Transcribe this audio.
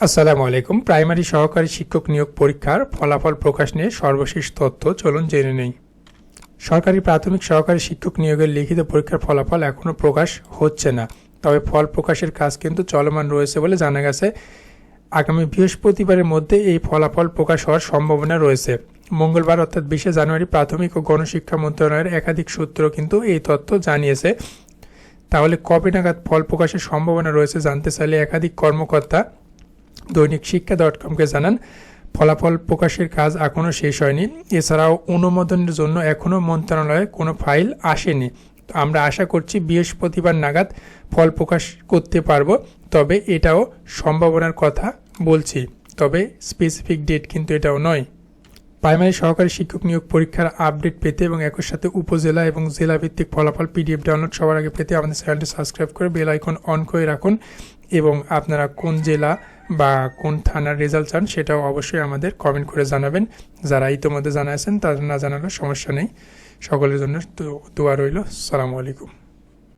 আসসালামু আলাইকুম। প্রাইমারি সহকারী শিক্ষক নিয়োগ পরীক্ষার ফলাফল প্রকাশ নিয়ে সর্বশেষ তথ্য চলুন জেনে নেই। সরকারি প্রাথমিক সহকারী শিক্ষক নিয়োগের লিখিত পরীক্ষার ফলাফল এখনও প্রকাশ হচ্ছে না, তবে ফল প্রকাশের কাজ কিন্তু চলমান রয়েছে বলে জানা গেছে। আগামী বৃহস্পতিবারের মধ্যে এই ফলাফল প্রকাশ হওয়ার সম্ভাবনা রয়েছে। মঙ্গলবার অর্থাৎ 20শে জানুয়ারি প্রাথমিক ও গণশিক্ষা মন্ত্রণালয়ের একাধিক সূত্র কিন্তু এই তথ্য জানিয়েছে। তাহলে কবে নাগাদ ফল প্রকাশের সম্ভাবনা রয়েছে জানতে চাইলে একাধিক কর্মকর্তা দৈনিক শিক্ষা.com-কে জানান, ফলাফল প্রকাশের কাজ এখনও শেষ হয়নি। এছাড়াও অনুমোদনের জন্য এখনও মন্ত্রণালয়ে কোনো ফাইল আসেনি। আমরা আশা করছি বৃহস্পতিবার নাগাদ ফল প্রকাশ করতে পারবো, তবে এটাও সম্ভাবনার কথা বলছি, তবে স্পেসিফিক ডেট কিন্তু এটাও নয়। প্রাইমারি সহকারী শিক্ষক নিয়োগ পরীক্ষার আপডেট পেতে এবং একই সাথে উপজেলা এবং জেলা ভিত্তিক ফলাফল পিডিএফ ডাউনলোড সবার আগে পেতে আমাদের চ্যানেলটি সাবস্ক্রাইব করে বেল আইকন অন করে রাখুন এবং আপনারা কোন জেলা বা কোন থানার রেজাল্ট চান সেটাও অবশ্যই আমাদের কমেন্ট করে জানাবেন। যারা ইতিমধ্যে জানাচ্ছেন তারা না জানালেও সমস্যা নেই। সকলের জন্য দোয়া রইল। আসসালামু আলাইকুম।